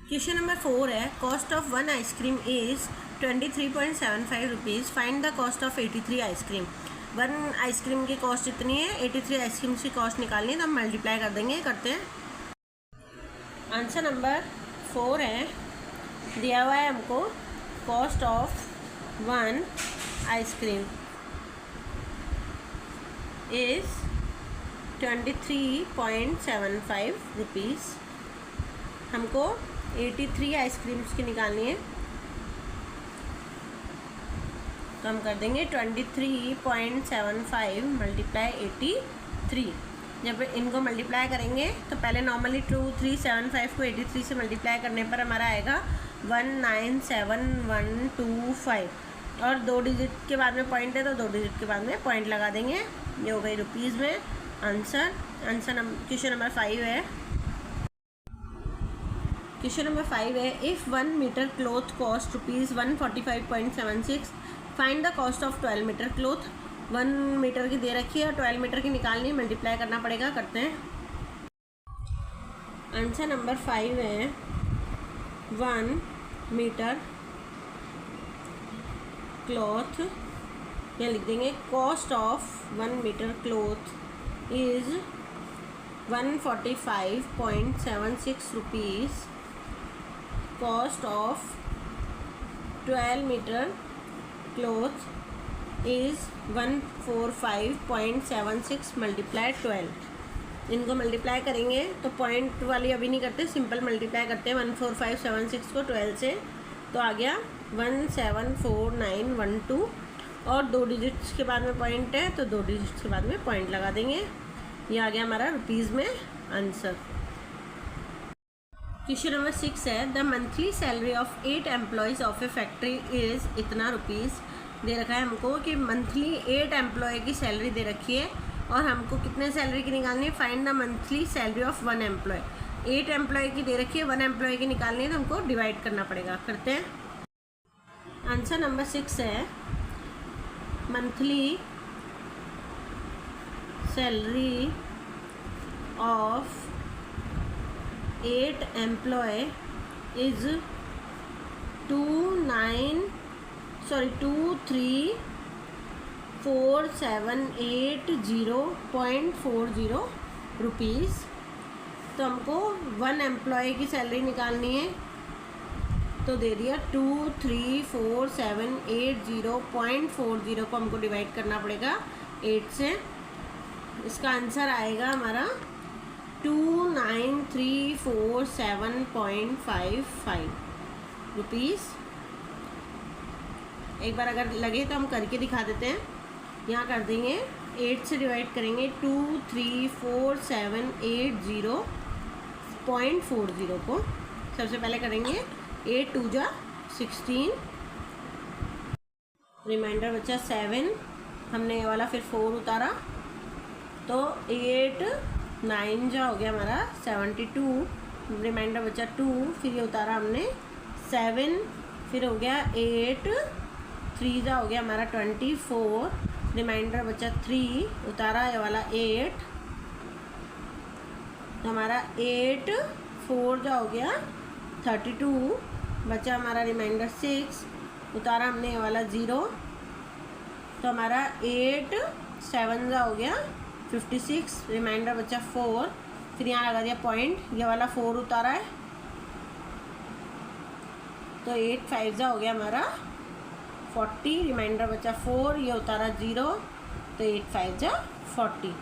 Question number 4 है, cost of one ice cream is 23.75 rupees, find the cost of 83 ice cream. One ice cream की cost इतनी है, 83 ice cream की cost निकालनी है तो हम मल्टीप्लाई कर देंगे। करते हैं। आंसर नंबर 4 है, दिया हुआ है हमको cost of one ice cream is 23.75 rupees. हमको 83 आइसक्रीम्स की निकालनी है तो हम कर देंगे 23.75 मल्टीप्लाई 83। जब इनको मल्टीप्लाई करेंगे तो पहले नॉर्मली 2375 को 83 से मल्टीप्लाई करने पर हमारा आएगा 197125 और 2 डिजिट के बाद में पॉइंट है तो 2 डिजिट के बाद में पॉइंट लगा देंगे। ये हो गई रुपीज़ में आंसर। क्वेश्चन नंबर 5 है। क्वेश्चन नंबर 5 है, if 1 metre cloth cost ₹145.76, find the cost of 12 metre cloth. 1 metre की दे रखी है और 12 मीटर की निकालनी, मल्टीप्लाई करना पड़ेगा। करते हैं। आंसर नंबर 5 है, 1 मीटर क्लॉथ, यहाँ लिख देंगे cost of 1 metre cloth is 145.76 rupees. Cost of 12 metre cloth is 145.76 multiply 12। इनको मल्टीप्लाई करेंगे तो पॉइंट वाली अभी नहीं करते, सिंपल मल्टीप्लाई करते हैं 14576 को 12 से, तो आ गया 174912 और 2 डिजिट्स के बाद में पॉइंट है तो 2 डिजिट्स के बाद में पॉइंट लगा देंगे। ये आ गया हमारा रुपीज़ में आंसर। क्वेश्चन नंबर 6 है, the monthly salary of 8 employees of a factory is इतना रुपीज़। दे रखा है हमको कि मंथली 8 एम्प्लॉय की सैलरी दे रखी है और हमको कितने सैलरी की निकालनी है, find the monthly salary of 1 employee. 8 employee की दे रखी है, 1 एम्प्लॉय की निकालनी है तो हमको डिवाइड करना पड़ेगा। करते हैं। आंसर नंबर 6 है, monthly salary of 8 employee is 234780.40 rupees. तो हमको 1 एम्प्लॉय की सैलरी निकालनी है तो दे दिया 234780.40 को हमको डिवाइड करना पड़ेगा 8 से। इसका आंसर आएगा हमारा 29,347.55 रुपीज़। एक बार अगर लगे तो हम करके दिखा देते हैं। यहाँ कर देंगे 8 से डिवाइड करेंगे 234780.40 को। सबसे पहले करेंगे 8 2 जा 16, रिमाइंडर बचा 7, हमने ये वाला फिर 4 उतारा तो 8 9 जा हो गया हमारा 72, रिमाइंडर बचा 2, फिर ये उतारा हमने 7, फिर हो गया 8 3 जा हो गया हमारा 24, रिमाइंडर बचा 3, उतारा ये वाला 8, तो हमारा 8 4 जा हो गया 32, बचा हमारा रिमाइंडर 6, उतारा हमने ये वाला 0, तो हमारा 8 7 जा हो गया 56, रिमाइंडर बचा 4, फिर यहाँ लगा दिया पॉइंट, ये वाला 4 उतारा है तो 8 5 जा हो गया हमारा 40, रिमाइंडर बचा 4, ये उतारा 0 तो 8 5 जा 40।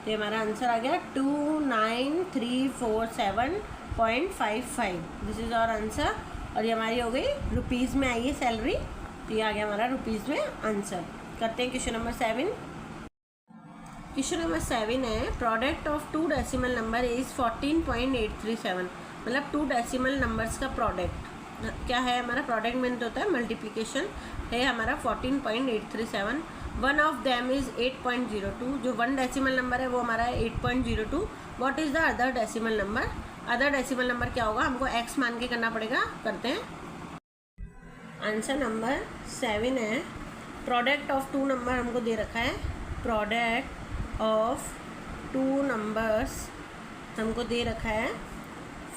तो हमारा आंसर आ गया 29,347.55। This is our answer. और ये हमारी हो गई रुपीज़ में आई है सैलरी, तो ये आ गया हमारा रुपीज़ में आंसर। करते हैं क्वेश्चन नंबर 7। क्वेश्चन नंबर 7 है, product of 2 decimal number is 14.837। मतलब 2 डेसिमल नंबर्स का प्रोडक्ट क्या है हमारा, प्रोडक्ट मीन होता है मल्टीप्लिकेशन है हमारा 14.837। One of them is 8.02। जो 1 डेसिमल नंबर है वो हमारा है 8.02। What is the other decimal number. Other decimal number क्या होगा, हमको x मान के करना पड़ेगा। करते हैं। आंसर नंबर 7 है, प्रोडक्ट ऑफ 2 नंबर हमको दे रखा है। प्रोडक्ट ऑफ 2 नंबर्स हमको दे रखा है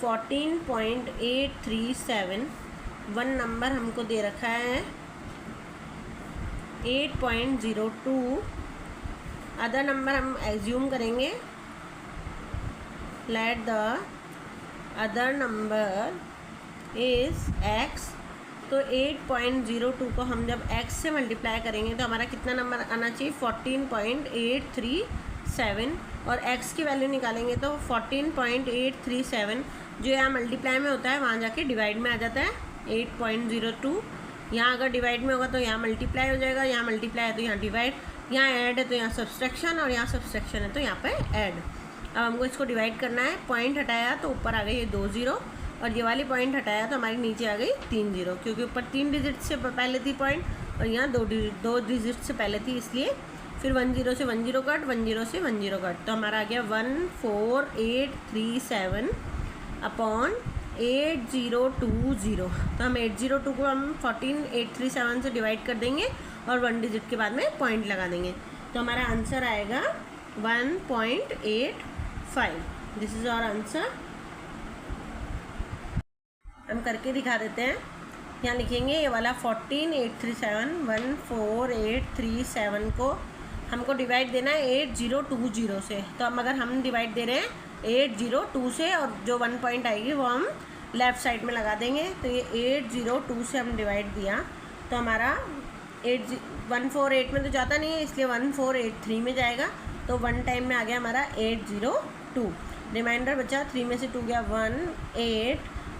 14.837, वन नंबर हमको दे रखा है 8.02, अदर नंबर हम एज्यूम करेंगे, let the other number is x। तो 8.02 को हम जब x से मल्टीप्लाई करेंगे तो हमारा कितना नंबर आना चाहिए 14.837, और x की वैल्यू निकालेंगे तो 14.837 जो यहाँ मल्टीप्लाई में होता है वहाँ जाके डिवाइड में आ जाता है 8.02। यहाँ अगर डिवाइड में होगा तो यहाँ मल्टीप्लाई हो जाएगा, यहाँ मल्टीप्लाई है तो यहाँ डिवाइड, यहाँ ऐड है तो यहाँ सब्सट्रैक्शन, और यहाँ सब्सट्रैक्शन है तो यहाँ पे ऐड। अब हमको इसको डिवाइड करना है, पॉइंट हटाया तो ऊपर आ गई ये 2 0, और ये वाली पॉइंट हटाया तो हमारी नीचे आ गई 3 0, क्योंकि ऊपर 3 डिजिट से पहले थी पॉइंट और यहाँ 2 डिजिट से पहले थी, इसलिए फिर 1 0 से 1 0 कट, 1 0 से 1 0 कट, तो हमारा आ गया 14837 अपॉन 8020। तो हम 802 को हम 14837 से डिवाइड कर देंगे और 1 डिजिट के बाद में पॉइंट लगा देंगे, तो हमारा आंसर आएगा 1.85। This is our answer. हम करके दिखा देते हैं, यहाँ लिखेंगे ये वाला 14837 को हमको डिवाइड देना है 8020 से, तो अब अगर हम डिवाइड दे रहे हैं 802 से और जो 1 पॉइंट आएगी वो हम लेफ़्ट साइड में लगा देंगे, तो ये 802 से हम डिवाइड दिया तो हमारा 148 में तो जाता नहीं है, इसलिए 1483 में जाएगा, तो 1 टाइम में आ गया हमारा 802, रिमाइंडर बचा 3 में से 2 गया 1 8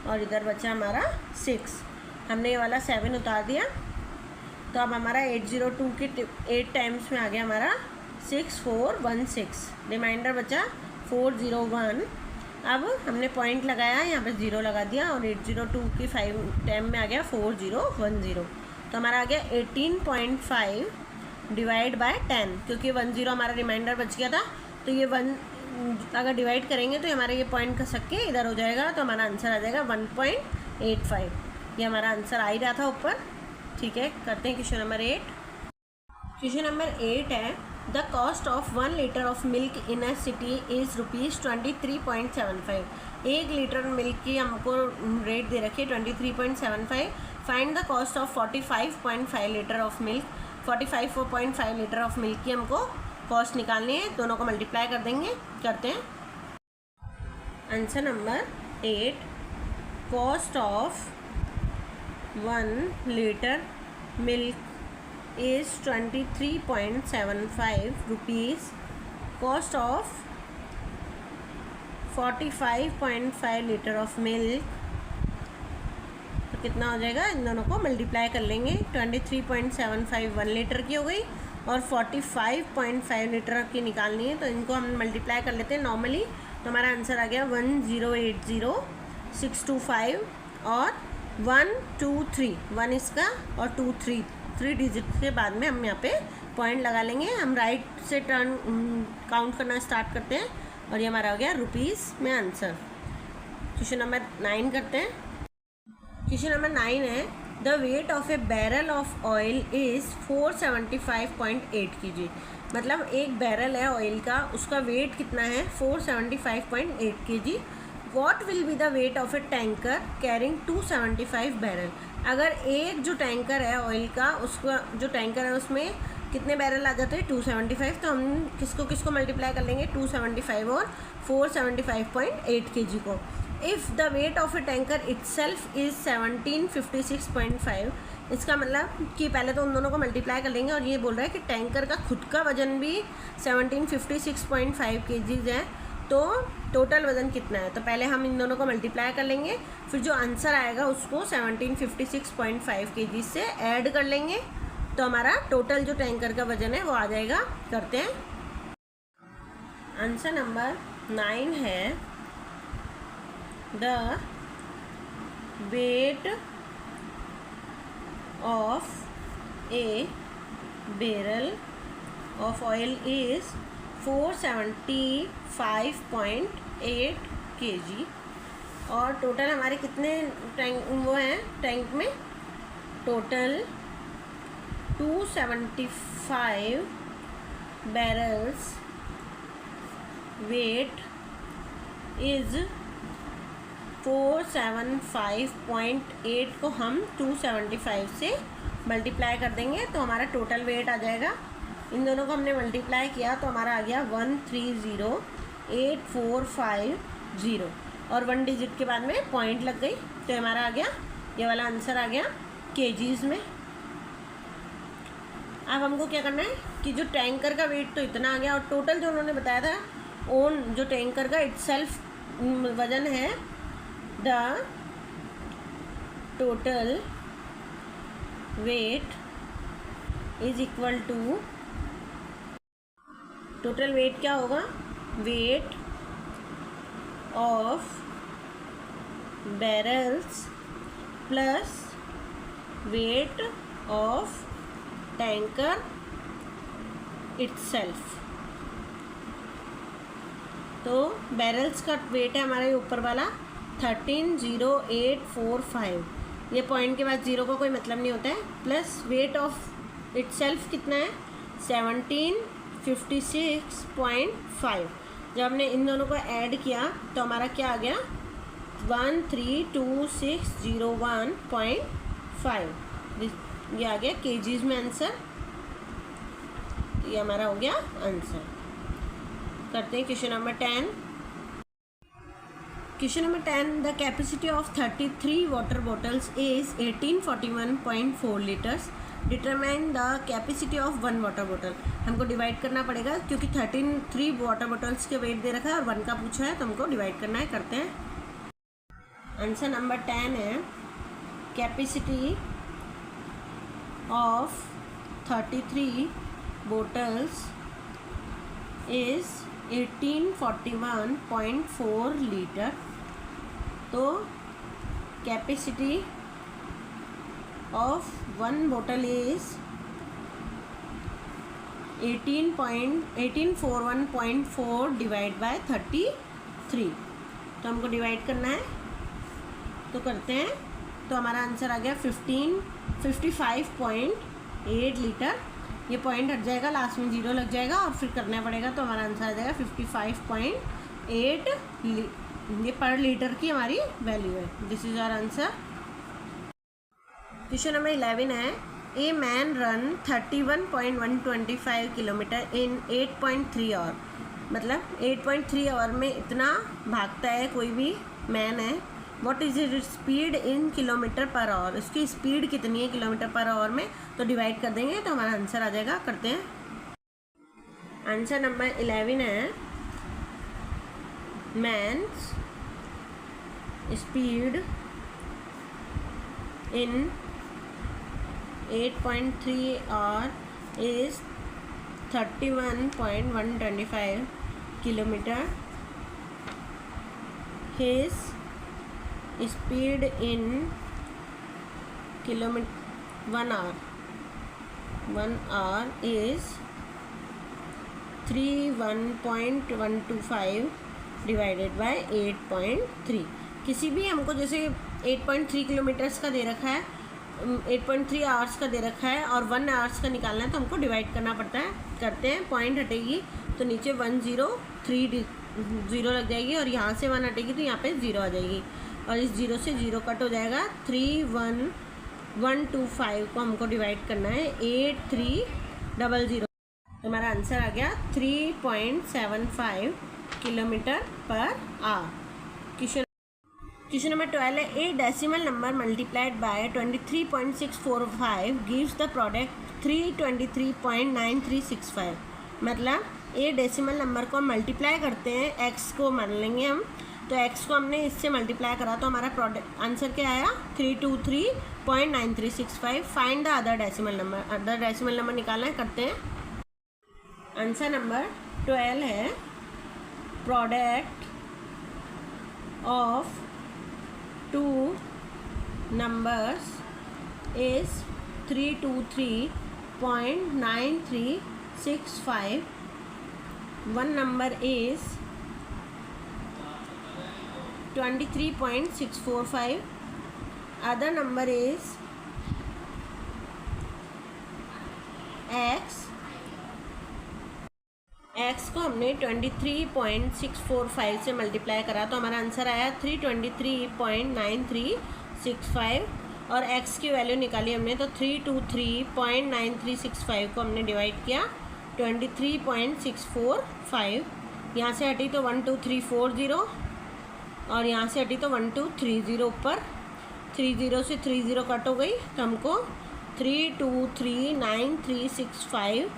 और इधर बचा हमारा 6, हमने ये वाला 7 उतार दिया, तो अब हमारा 802 के 8 टाइम्स में आ गया हमारा 6416, रिमाइंडर बचा 401। अब हमने पॉइंट लगाया, यहाँ पे 0 लगा दिया और 802 की 5 टाइम में आ गया 4010, तो हमारा आ गया 18.5 डिवाइड बाय 10, क्योंकि 10 हमारा रिमाइंडर बच गया था, तो ये 1 अगर डिवाइड करेंगे तो हमारा ये पॉइंट खसक के इधर हो जाएगा, तो हमारा आंसर आ जाएगा 1.85। ये हमारा आंसर आ ही रहा था ऊपर। ठीक है, करते हैं क्वेश्चन नंबर 8। क्वेश्चन नंबर 8 है, the cost of 1 litre of milk in a city is ₹23.75। 1 litre milk की हमको रेट दे रखी है 23.75। Find the cost of 45.5 litre of milk. 45.5 litre of milk की हमको कॉस्ट निकालनी है, दोनों को मल्टीप्लाई कर देंगे। करते हैं answer number 8, cost of 1 litre milk is 23.75 rupees. Cost of 45.5 litre of milk, तो कितना हो जाएगा, इन दोनों को मल्टीप्लाई कर लेंगे। 23.75 1 लीटर की हो गई और 45.5 लीटर की निकालनी है, तो इनको हम मल्टीप्लाई कर लेते हैं नॉर्मली, तो हमारा आंसर आ गया 1080625 और 123, 1 इसका और 2 3 डिजिट के बाद में हम यहाँ पे पॉइंट लगा लेंगे। हम राइट से टर्न काउंट करना स्टार्ट करते हैं और ये हमारा हो गया रुपीज़ में आंसर। क्वेश्चन नंबर 9 करते हैं। क्वेश्चन नंबर 9 है, the weight of A barrel of oil is 475.8 kg। मतलब एक बैरल है ऑयल का, उसका वेट कितना है 475.8 kg। What will be the weight of A tanker carrying 275 barrel. अगर एक जो टैंकर है ऑयल का, उसका जो टैंकर है उसमें कितने बैरल आ जाते हैं 275, तो हम किसको मल्टीप्लाई कर लेंगे 275 और 475.8 kg को। If the weight of A tanker itself is 1756.5, इसका मतलब कि पहले तो उन दोनों को मल्टीप्लाई कर लेंगे और ये बोल रहा है कि टैंकर का खुद का वज़न भी 1756.5 kg है, तो टोटल वज़न कितना है। तो पहले हम इन दोनों को मल्टीप्लाई कर लेंगे, फिर जो आंसर आएगा उसको 1756.5 kg से ऐड कर लेंगे, तो हमारा टोटल जो टैंकर का वज़न है वो आ जाएगा। करते हैं आंसर नंबर 9 है, the weight of A barrel of oil is 475.8 kg और टोटल हमारे कितने टैंक वो हैं टैंक में, टोटल 275 बैरल्स वेट इज़ 475.8 को हम 275 से मल्टीप्लाई कर देंगे तो हमारा टोटल वेट आ जाएगा। इन दोनों को हमने मल्टीप्लाई किया तो हमारा आ गया 1308450 और 1 डिजिट के बाद में पॉइंट लग गई तो हमारा आ गया, ये वाला आंसर आ गया केजीज में। अब हमको क्या करना है कि जो टैंकर का वेट तो इतना आ गया और टोटल जो उन्होंने बताया था ओन जो टैंकर का इटसेल्फ वजन है, the total weight is equal to, total weight क्या होगा, weight of barrels plus weight of tanker itself. तो बैरल्स का वेट है हमारे ऊपर वाला 130845, ये पॉइंट के बाद जीरो का कोई मतलब नहीं होता है, प्लस वेट ऑफ इटसेल्फ कितना है 1756.5। जब हमने इन दोनों को ऐड किया तो हमारा क्या आ गया 132,601.5, ये आ गया केजीज में आंसर। ये हमारा हो गया आंसर। करते हैं question number 10। Question number 10, the capacity of 33 water bottles is 1841.4 litres, determine the capacity of 1 water bottle. हमको डिवाइड करना पड़ेगा क्योंकि 33 वाटर बॉटल्स के वेट दे रखा है और 1 का पूछा है तो हमको डिवाइड करना है। करते हैं। आंसर नंबर 10 है capacity of 33 bottles is 1841.4 litre. तो capacity of 1 bottle is 1841.4 divide by 33। तो हमको डिवाइड करना है तो करते हैं। तो हमारा आंसर आ गया 55.8 लीटर। ये पॉइंट हट जाएगा, लास्ट में जीरो लग जाएगा और फिर करना पड़ेगा तो हमारा आंसर आ जाएगा 55.8 ये पर लीटर की हमारी वैल्यू है। This is our answer. Question number 11 है, a man run 31.125 kilometre in 8.3 hour. मतलब 8.3 आवर में इतना भागता है कोई भी मैन है। What is it speed in kilometre per hour, इसकी स्पीड कितनी है किलोमीटर पर आवर में, तो डिवाइड कर देंगे तो हमारा आंसर आ जाएगा। करते हैं। आंसर नंबर 11 है man's speed in 8.3 hour is 31.125 kilometre. His speed in kilometre 1 hour is 31.125 divided by 8.3। किसी भी हमको जैसे 8.3 किलोमीटर्स का दे रखा है, 8.3 आवर्स का दे रखा है और 1 आवर्स का निकालना है तो हमको डिवाइड करना पड़ता है। करते हैं। पॉइंट हटेगी तो नीचे 103 ज़ीरो लग जाएगी और यहाँ से 1 हटेगी तो यहाँ पे 0 आ जाएगी और इस 0 से 0 कट हो जाएगा। 31.125 को हमको डिवाइड करना है 8300। हमारा आंसर आ गया 3.75 kilometre per hour. Question number 12 है, ए decimal number multiplied by 23.645 gives the product 323.9365। मतलब ए डेसिमल नंबर को हम मल्टीप्लाई करते हैं, एक्स को मान लेंगे हम, तो एक्स को हमने इससे मल्टीप्लाई करा तो हमारा प्रोडक्ट आंसर क्या आया 323.9365। Find the other decimal number, other decimal number निकालना है। करते हैं। आंसर नंबर 12 है product of 2 numbers is 323.9365. One number is 23.645. Other number is x. X को हमने 23.645 से मल्टीप्लाई करा तो हमारा आंसर आया 323.9365 और एक्स की वैल्यू निकाली हमने तो 323.9365 को हमने डिवाइड किया 23.645। यहाँ से हटी तो 12340 और यहाँ से हटी तो 1230 ऊपर 30 से 30 कट हो गई तो हमको 3239365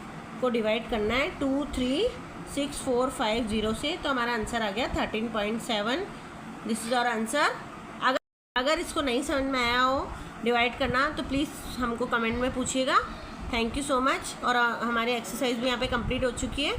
को डिवाइड करना है 236,450 से, तो हमारा आंसर आ गया 13.7। This is our answer. अगर इसको नहीं समझ में आया हो डिवाइड करना तो प्लीज़ हमको कमेंट में पूछिएगा। Thank you so much. और हमारी एक्सरसाइज भी यहाँ पे कंप्लीट हो चुकी है।